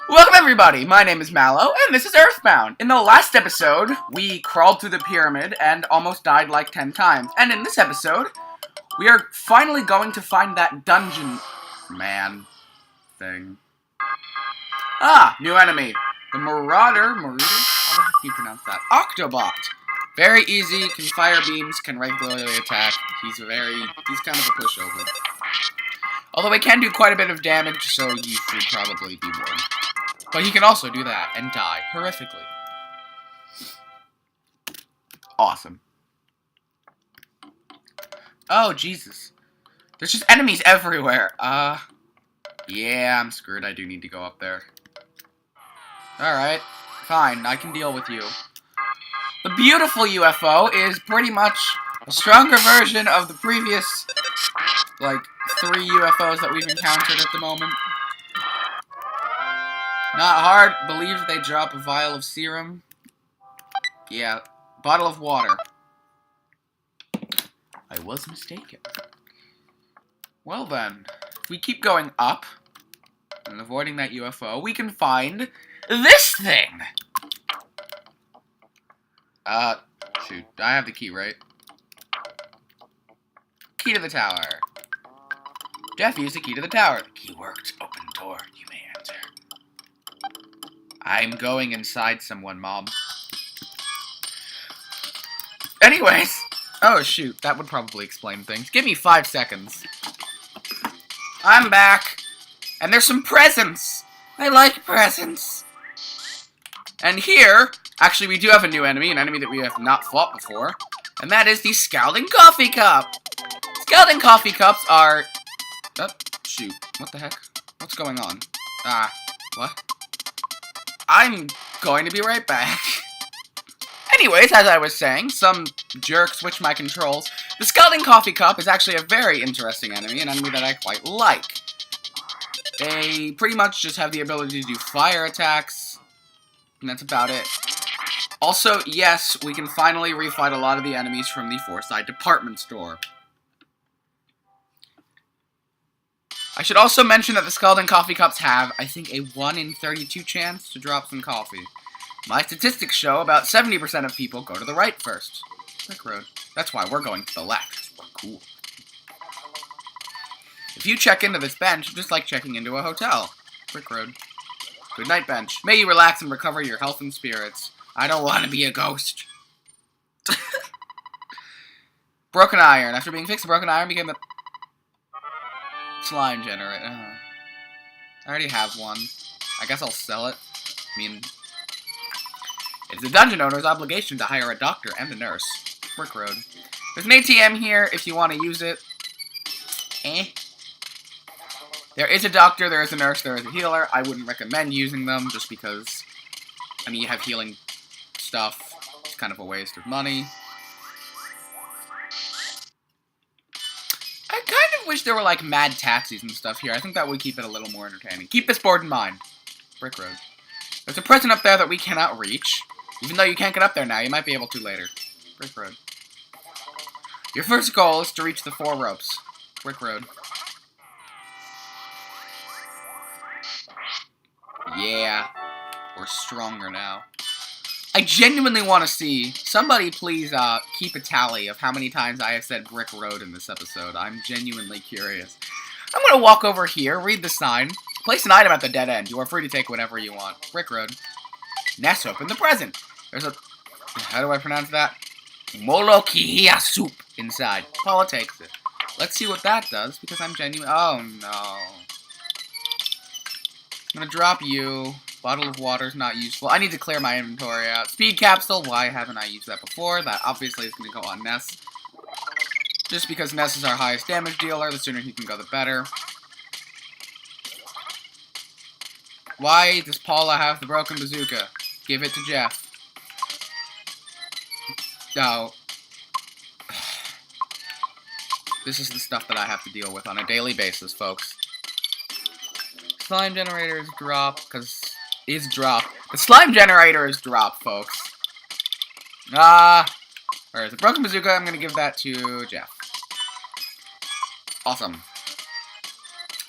Welcome everybody, my name is Mallow, and this is EarthBound. In the last episode, we crawled through the pyramid and almost died like 10 times. And in this episode, we are finally going to find that dungeon man thing. Ah, new enemy. The Marauder, how the heck do you pronounce that? Octobot. Very easy, can fire beams, can regularly attack. He's kind of a pushover. Although he can do quite a bit of damage, so you should probably be warned. But he can also do that and die horrifically. Awesome. Oh, Jesus. There's just enemies everywhere. Yeah, I'm screwed. I do need to go up there. Alright. Fine, I can deal with you. The beautiful UFO is pretty much a stronger version of the previous, like, 3 UFOs that we've encountered at the moment. Not hard. Believe they drop a vial of serum. Yeah, bottle of water. I was mistaken. Well then, if we keep going up and avoiding that UFO, we can find this thing. Shoot. I have the key, right? Key to the tower. Jeff used the key to the tower. The key worked. Open door. You may enter. I'm going inside someone, Mom. Anyways. Oh, shoot. That would probably explain things. Give me 5 seconds. I'm back. And there's some presents. I like presents. And here, actually, we do have a new enemy. An enemy that we have not fought before. And that is the Scalding Coffee Cup. Scalding Coffee Cups are... Oh, shoot. What the heck? What's going on? What? I'm going to be right back. Anyways, as I was saying, some jerk switched my controls. The Scalding Coffee Cup is actually a very interesting enemy, an enemy that I quite like. They pretty much just have the ability to do fire attacks, and that's about it. Also, yes, we can finally refight a lot of the enemies from the Forsyth department store. I should also mention that the Scalding Coffee Cups have, I think, a 1 in 32 chance to drop some coffee. My statistics show about 70% of people go to the right first. Brick Road. That's why we're going to the left. We're cool. If you check into this bench, just like checking into a hotel. Brick Road. Good night, bench. May you relax and recover your health and spirits. I don't want to be a ghost. Broken iron. After being fixed, the broken iron became the... slime generator. I already have one. I guess I'll sell it. I mean, it's the dungeon owner's obligation to hire a doctor and a nurse. Brick Road. There's an ATM here if you want to use it. There is a doctor, there is a nurse, there is a healer. I wouldn't recommend using them just because, I mean, you have healing stuff. It's kind of a waste of money. I wish there were, like, mad taxis and stuff here. I think that would keep it a little more entertaining. Keep this board in mind. Brick Road. There's a present up there that we cannot reach. Even though you can't get up there now, you might be able to later. Brick Road. Your first goal is to reach the 4 ropes. Brick Road. Yeah. We're stronger now. I genuinely want to see, somebody please keep a tally of how many times I have said Brick Road in this episode. I'm genuinely curious. I'm going to walk over here, read the sign, place an item at the dead end. You are free to take whatever you want. Brick Road. Nest open the present. There's a, how do I pronounce that? Molokihia soup inside. Paula takes it. Let's see what that does, because I'm genuine. Oh no. I'm going to drop you. Bottle of water is not useful. I need to clear my inventory out. Speed capsule. Why haven't I used that before? That obviously is going to go on Ness. Just because Ness is our highest damage dealer. The sooner he can go, the better. Why does Paula have the broken bazooka? Give it to Jeff. No. This is the stuff that I have to deal with on a daily basis, folks. Slime generator is drop, because... is drop. The slime generator is drop, folks. Where is the broken bazooka? I'm gonna give that to Jeff. Awesome.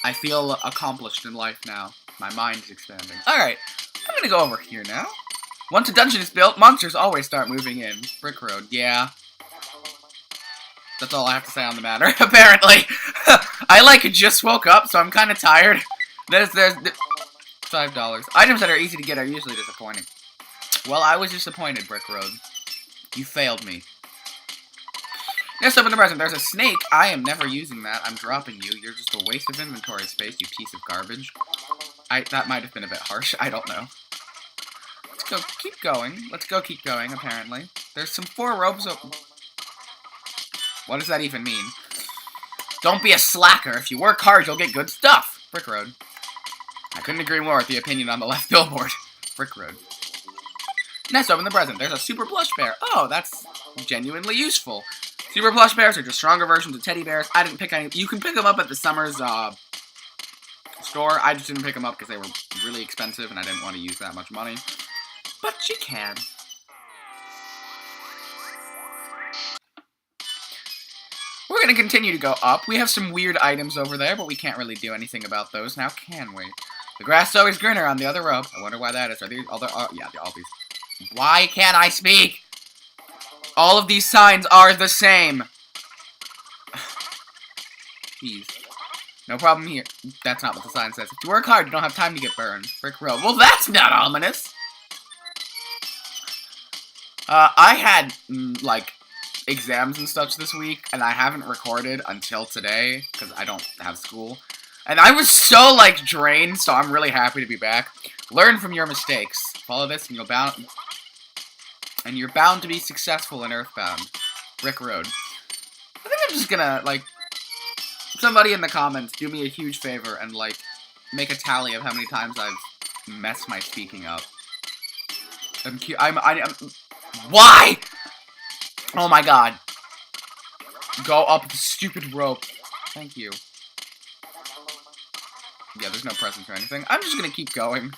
I feel accomplished in life now. My mind is expanding. Alright, I'm gonna go over here now. Once a dungeon is built, monsters always start moving in. Brick road, yeah. That's all I have to say on the matter, apparently. I, just woke up, so I'm kind of tired. There's $5. Items that are easy to get are usually disappointing. Well, I was disappointed, Brick Road. You failed me. Next up in the present, there's a snake. I am never using that. I'm dropping you. You're just a waste of inventory space, you piece of garbage. That might have been a bit harsh. I don't know. Let's go. Keep going. Let's go keep going, apparently. There's some 4 ropes open. What does that even mean? Don't be a slacker. If you work hard, you'll get good stuff. Brick Road. I couldn't agree more with the opinion on the left billboard. Brick Road. Next up in the present, there's a super plush bear. Oh, that's genuinely useful. Super plush bears are just stronger versions of teddy bears. I didn't pick any. You can pick them up at the Summers store. I just didn't pick them up because they were really expensive and I didn't want to use that much money. But you can. We're going to continue to go up. We have some weird items over there, but we can't really do anything about those now, can we? The grass is always greener on the other rope. I wonder why that is. Are these other? Yeah, all these. Why can't I speak? All of these signs are the same. Jeez. No problem here. That's not what the sign says. If you work hard, you don't have time to get burned. Brick road. Well, that's not ominous. I had, exams and such this week, and I haven't recorded until today, because I don't have school. And I was so, drained, so I'm really happy to be back. Learn from your mistakes. Follow this, and you're bound to be successful in EarthBound. Brick Road. I think I'm just gonna, somebody in the comments do me a huge favor and, make a tally of how many times I've messed my speaking up. Why? Oh my god. Go up the stupid rope. Thank you. Yeah, there's no presents or anything. I'm just gonna keep going.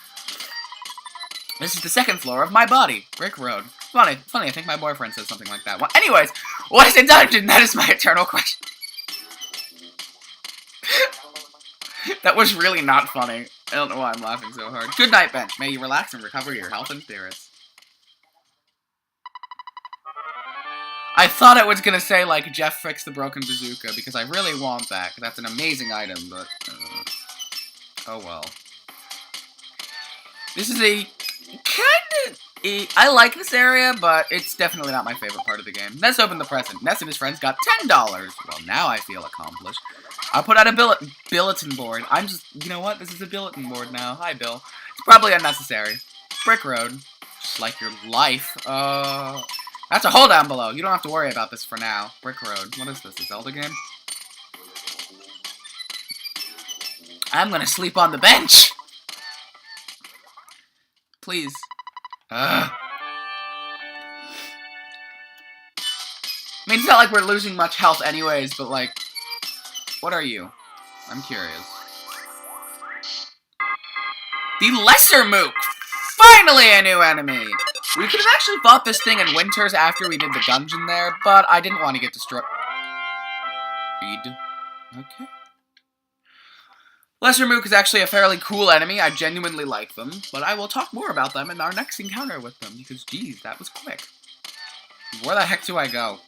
This is the second floor of my body. Brick Road. Funny, I think my boyfriend says something like that. Well, anyways, what is a dungeon? That is my eternal question. That was really not funny. I don't know why I'm laughing so hard. Good night, bench. May you relax and recover your health and spirits. I thought it was gonna say, Jeff fixed the broken bazooka, because I really want that, because that's an amazing item, but, oh well. This is a I like this area, but it's definitely not my favorite part of the game. Let's open the present. Ness and his friends got $10. Well, now I feel accomplished. I'll put out a bulletin board. I'm just, you know what? This is a bulletin board now. Hi, Bill. It's probably unnecessary. Brick Road. Just like your life. That's a hole down below. You don't have to worry about this for now. Brick Road. What is this, a Zelda game? I'm gonna sleep on the bench! Please. I mean, it's not like we're losing much health anyways, but what are you? I'm curious. The Lesser Mook! Finally a new enemy! We could have actually fought this thing in Winters after we did the dungeon there, but I didn't want to get destroyed. Okay. Lesser Mook is actually a fairly cool enemy. I genuinely like them, but I will talk more about them in our next encounter with them, because, geez, that was quick. Where the heck do I go?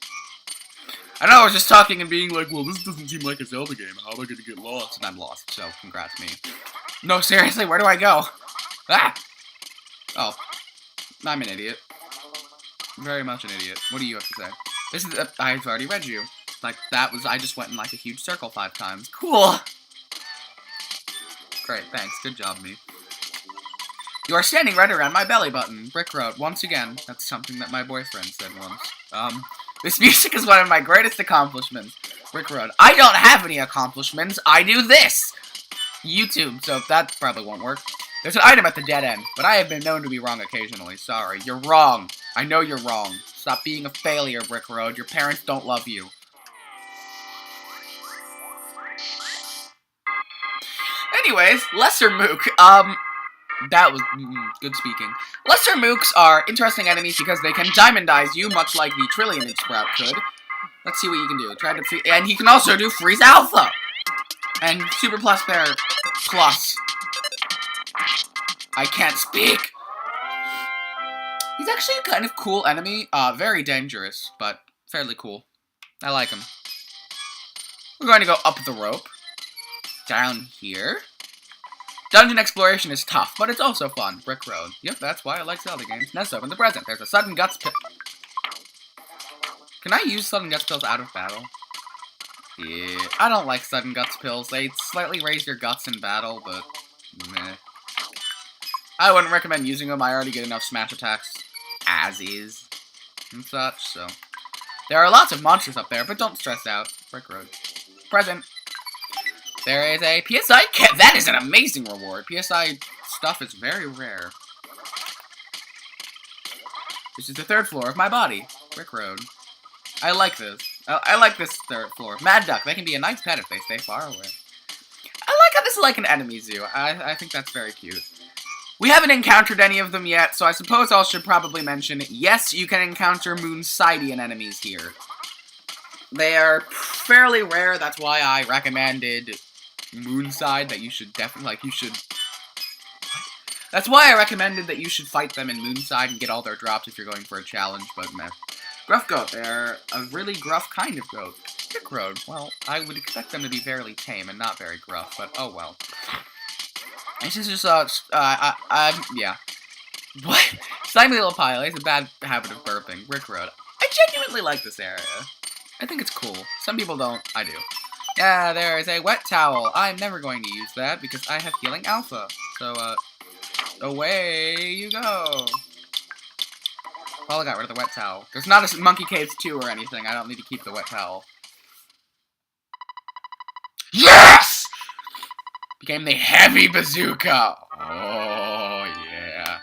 I know I was just talking and being like, well, this doesn't seem like a Zelda game. How am I going to get lost? And I'm lost, so congrats me. No, seriously, where do I go? Ah! Oh. I'm an idiot. Very much an idiot. What do you have to say? This is, I've already read you. I just went in a huge circle 5 times. Cool! Great, thanks. Good job, me. You are standing right around my belly button. Brick Road. Once again, that's something that my boyfriend said once. This music is one of my greatest accomplishments. Brick Road. I don't have any accomplishments. I do this! YouTube, so that probably won't work. There's an item at the dead end, but I have been known to be wrong occasionally. Sorry. You're wrong. I know you're wrong. Stop being a failure, Brick Road. Your parents don't love you. Anyways, Lesser Mook. That was good speaking. Lesser Mooks are interesting enemies because they can diamondize you, much like the Trillionid Sprout could. Let's see what you can do. Try to and he can also do Freeze Alpha! And Super Plus Bear Plus. I can't speak! He's actually a kind of cool enemy. Very dangerous, but fairly cool. I like him. We're going to go up the rope. Down here. Dungeon exploration is tough, but it's also fun. Brick Road. Yep, that's why I like Zelda games. Now, so in the present, there's a sudden guts pill. Can I use sudden guts pills out of battle? Yeah, I don't like sudden guts pills. They slightly raise your guts in battle, but meh. I wouldn't recommend using them. I already get enough smash attacks as is and such, so. There are lots of monsters up there, but don't stress out. Brick Road. Present. There is a PSI kit. That is an amazing reward. PSI stuff is very rare. This is the third floor of my body. Brick Road. I like this. I like this third floor. Mad Duck. They can be a nice pet if they stay far away. I like how this is like an enemy zoo. I think that's very cute. We haven't encountered any of them yet, so I suppose I should probably mention, yes, you can encounter Moonsidian enemies here. They are fairly rare, that's why I recommended Moonside, that you should definitely, like, you should... That's why I recommended that you should fight them in Moonside and get all their drops if you're going for a challenge, but meh. Gruff Goat, they're a really gruff kind of goat. Brick Road, well, I would expect them to be fairly tame and not very gruff, but oh well. This is just, yeah. What? Slimy Little Pile, he has a bad habit of burping. Brick Road. I genuinely like this area. I think it's cool. Some people don't. I do. Yeah, there is a wet towel. I'm never going to use that because I have healing alpha. So, away you go. Well, I got rid of the wet towel. There's not a Monkey Caves 2 or anything. I don't need to keep the wet towel. Yes! Became the heavy bazooka. Oh, yeah.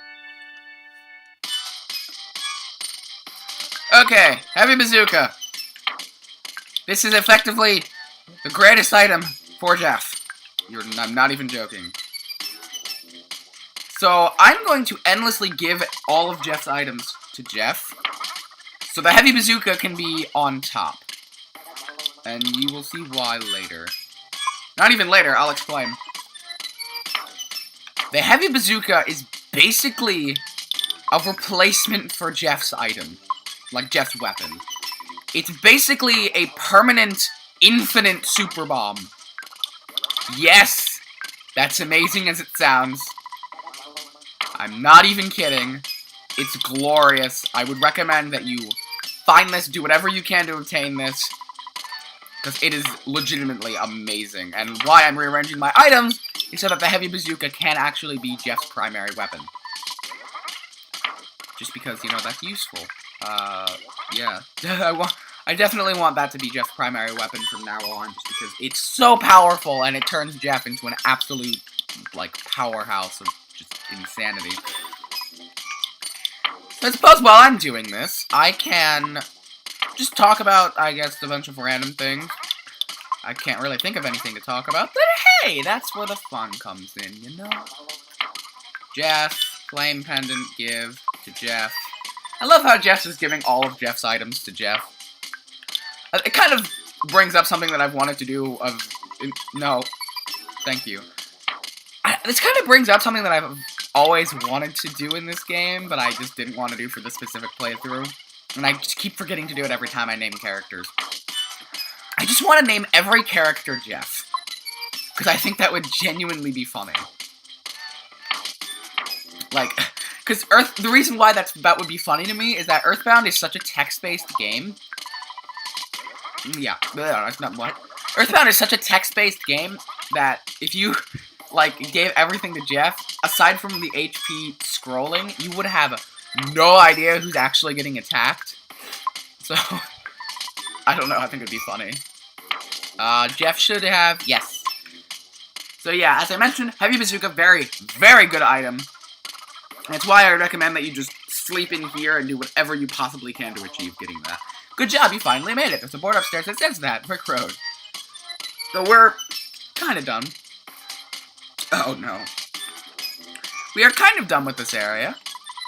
Okay, heavy bazooka. This is effectively the greatest item for Jeff. I'm not even joking. So, I'm going to endlessly give all of Jeff's items to Jeff. So the heavy bazooka can be on top. And you will see why later. Not even later, I'll explain. The heavy bazooka is basically a replacement for Jeff's item. Like Jeff's weapon. It's basically a permanent, infinite super bomb. Yes! That's amazing as it sounds. I'm not even kidding. It's glorious. I would recommend that you find this, do whatever you can to obtain this. Because it is legitimately amazing. And why I'm rearranging my items is so that the heavy bazooka can actually be Jeff's primary weapon. Just because, you know, that's useful. Yeah. I definitely want that to be Jeff's primary weapon from now on, just because it's so powerful, and it turns Jeff into an absolute, like, powerhouse of just insanity. I suppose while I'm doing this, I can just talk about, I guess, a bunch of random things. I can't really think of anything to talk about, but hey, that's where the fun comes in, you know? Jeff, Flame Pendant, give to Jeff. I love how Jeff is giving all of Jeff's items to Jeff. It kind of brings up something that I've wanted to do no, thank you. This kind of brings up something that I've always wanted to do in this game, but I just didn't want to do for this specific playthrough. And I just keep forgetting to do it every time I name characters. I just want to name every character Jeff. Because I think that would genuinely be funny. Like, because the reason why that would be funny to me is that EarthBound is such a text-based game. Yeah, that's not what. EarthBound is such a text-based game that if you, like, gave everything to Jeff, aside from the HP scrolling, you would have no idea who's actually getting attacked. So, I don't know, I think it'd be funny. Jeff should have, yes. So yeah, as I mentioned, Heavy Bazooka, very, very good item. That's why I recommend that you just sleep in here and do whatever you possibly can to achieve getting that. Good job, you finally made it. There's a board upstairs that says that, Brick Road. So we're kind of done. Oh no. We are kind of done with this area.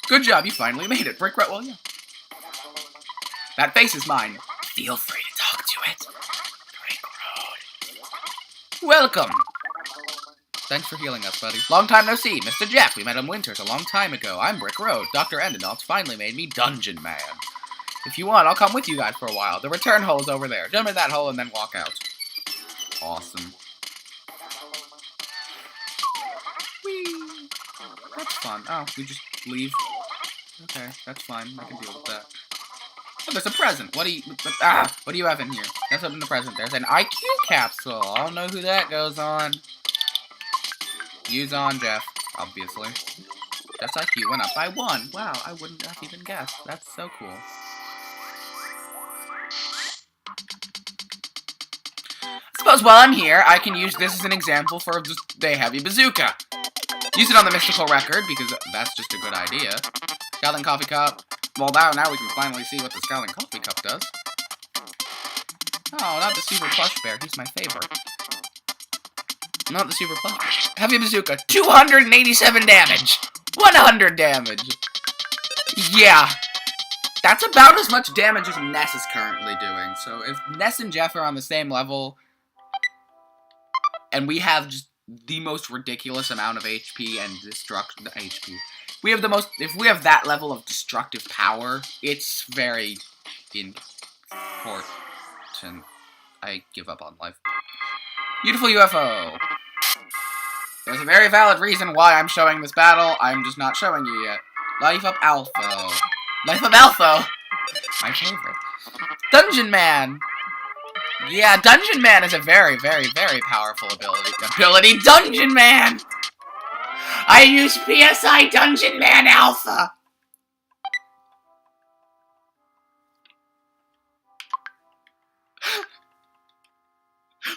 Good job, you finally made it. Brick Road, well, yeah. That face is mine. Feel free to talk to it. Brick Road. Welcome. Thanks for healing us, buddy. Long time no see. Mr. Jeff, we met in Winters a long time ago. I'm Brick Road. Dr. Endenauts finally made me Dungeon Man. If you want, I'll come with you guys for a while. The return hole is over there. Jump in that hole and then walk out. Awesome. Whee! That's fun. Oh, we just leave. Okay, that's fine. I can deal with that. Oh, there's a present. What do you have in here? Let's open the present. There's an IQ capsule. I don't know who that goes on. Use on Jeff, obviously. Jeff's IQ went up by 1. Wow, I wouldn't have even guessed. That's so cool. I suppose while I'm here, I can use this as an example for the heavy bazooka. Use it on the mystical record, because that's just a good idea. Scalding coffee cup. Well, now we can finally see what the Scalding coffee cup does. Oh, not the super plush bear. He's my favorite. Not the super plush. Heavy bazooka. 287 damage. 100 damage. Yeah. That's about as much damage as Ness is currently doing. So if Ness and Jeff are on the same level, and we have just the most ridiculous amount of HP and HP. If we have that level of destructive power, it's very important. I give up on life. Beautiful UFO. There's a very valid reason why I'm showing this battle. I'm just not showing you yet. Life Up Alpha. Life Up Alpha! My favorite. Dungeon Man! Yeah, Dungeon Man is a very, very, very powerful ability. Dungeon Man! I use PSI Dungeon Man Alpha!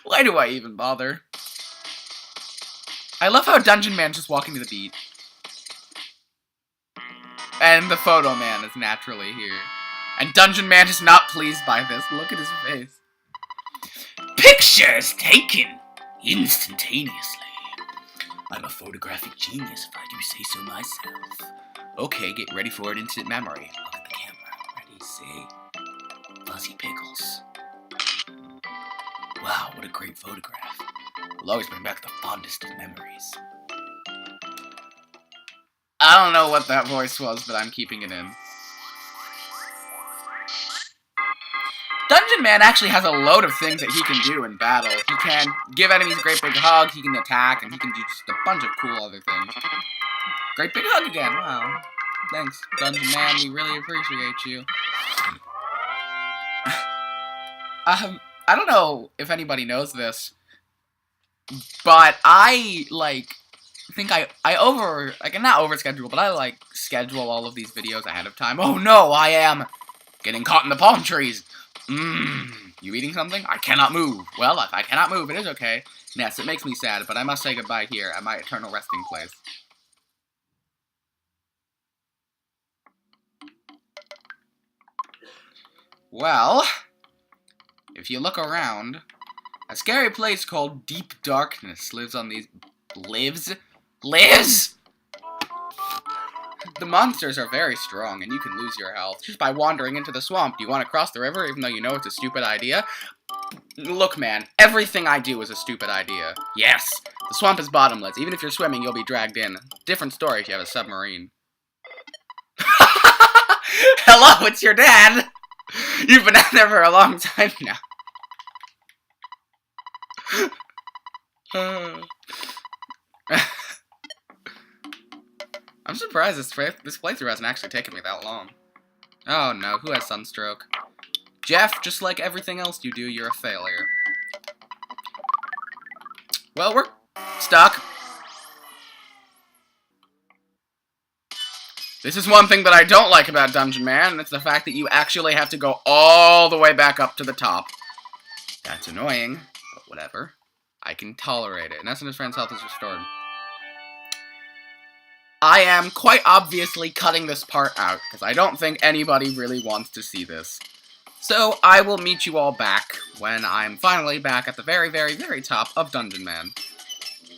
Why do I even bother? I love how Dungeon Man's just walking to the beat. And the Photo Man is naturally here. And Dungeon Man is not pleased by this. Look at his face. Pictures taken instantaneously. I'm a photographic genius if I do say so myself. Okay, get ready for an instant memory. Look at the camera. Ready, say. Fuzzy Pickles. Wow, what a great photograph. Will always bring back the fondest of memories. I don't know what that voice was, but I'm keeping it in. Dungeon Man actually has a load of things that he can do in battle. He can give enemies a great big hug, he can attack, and he can do just a bunch of cool other things. Great big hug again, wow. Thanks, Dungeon Man, we really appreciate you. I don't know if anybody knows this, but I, think I not overschedule, but I, schedule all of these videos ahead of time. Oh no, I am getting caught in the palm trees. You eating something? I cannot move. Well, if I cannot move, it is okay. Yes, it makes me sad, but I must say goodbye here at my eternal resting place. Well, if you look around, a scary place called Deep Darkness lives on these... Lives? The monsters are very strong, and you can lose your health just by wandering into the swamp. Do you want to cross the river, even though you know it's a stupid idea? Look, man, everything I do is a stupid idea. Yes, the swamp is bottomless. Even if you're swimming, you'll be dragged in. Different story if you have a submarine. Hello, it's your dad! You've been out there for a long time now. I'm surprised this playthrough hasn't actually taken me that long. Oh no, who has sunstroke? Jeff, just like everything else you do, you're a failure. Well, we're stuck. This is one thing that I don't like about Dungeon Man, and it's the fact that you actually have to go all the way back up to the top. That's annoying, but whatever. I can tolerate it. Ness and his friend's health is restored. I am quite obviously cutting this part out, because I don't think anybody really wants to see this. So, I will meet you all back when I'm finally back at the very, very, very top of Dungeon Man.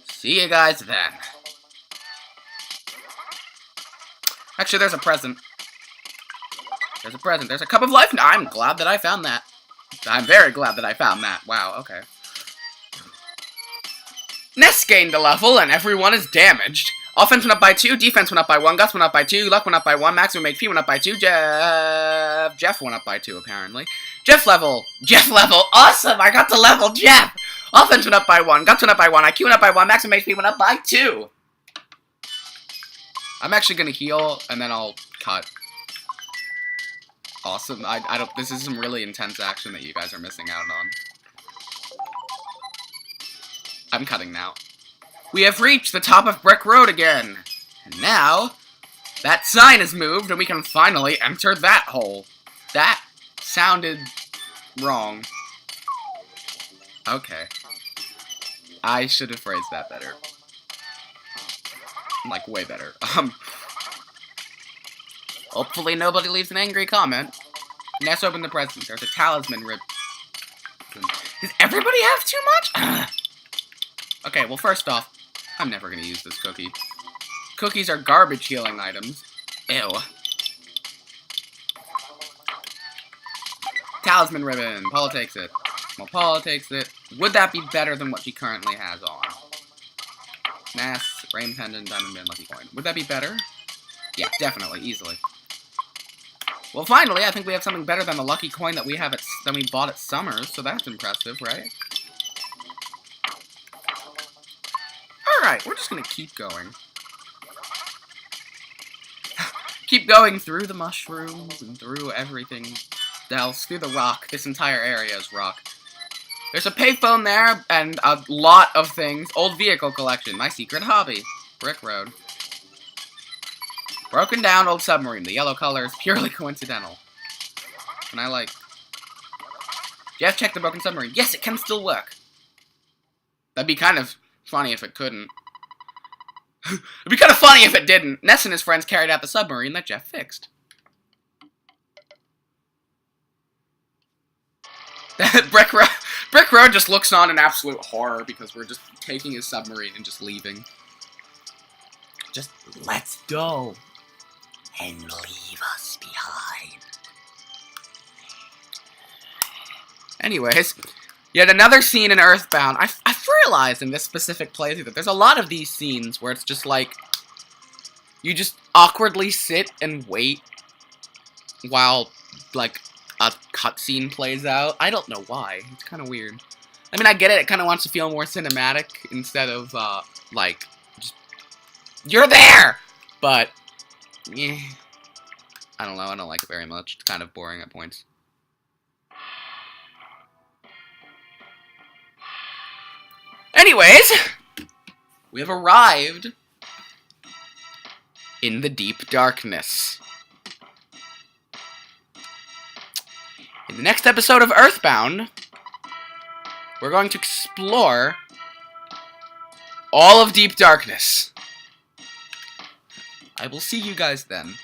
See you guys then. Actually, there's a present. There's a present. There's a cup of life. I'm glad that I found that. I'm very glad that I found that. Wow, okay. Ness gained a level, and everyone is damaged. Offense went up by 2, defense went up by 1, guts went up by 2, luck went up by 1, maximum HP went up by 2, Jeff went up by 2, apparently. Jeff level, awesome, I got to level Jeff! Offense went up by 1, guts went up by 1, IQ went up by 1, maximum HP went up by 2. I'm actually gonna heal, and then I'll cut. Awesome, I don't, this is some really intense action that you guys are missing out on. I'm cutting now. We have reached the top of Brick Road again. And now, that sign is moved and we can finally enter that hole. That sounded wrong. Okay. I should have phrased that better. Like, way better. Hopefully nobody leaves an angry comment. Ness open the present. There's a talisman rib. Does everybody have too much? Okay, well, first off, I'm never gonna use this cookie. Cookies are garbage healing items. Ew. Talisman ribbon. Paula takes it. Well, Paula takes it. Would that be better than what she currently has on? Mass, rain pendant, diamond band, lucky coin. Would that be better? Yeah, definitely, easily. Well, finally, I think we have something better than the lucky coin that we have than we bought at Summers, so that's impressive, right? Alright, we're just gonna keep going. Keep going through the mushrooms and through everything else, through the rock. This entire area is rock. There's a payphone there and a lot of things. Old vehicle collection, my secret hobby. Brick Road. Broken down old submarine. The yellow color is purely coincidental. Can I, like... Jeff, check the broken submarine. Yes, it can still work. That'd be kind of funny if it couldn't. It'd be kind of funny if it didn't. Ness and his friends carried out the submarine that Jeff fixed. Brick Road just looks on in absolute horror because we're just taking his submarine and just leaving. Just let's go and leave us behind. Anyways, yet another scene in EarthBound. I've realized in this specific playthrough that there's a lot of these scenes where it's just like you just awkwardly sit and wait while like a cutscene plays out. I don't know why. It's kind of weird. I mean, I get it. It kind of wants to feel more cinematic instead of like just you're there. But yeah, I don't know. I don't like it very much. It's kind of boring at points. Anyways, we have arrived in the deep darkness. In the next episode of EarthBound, we're going to explore all of deep darkness. I will see you guys then.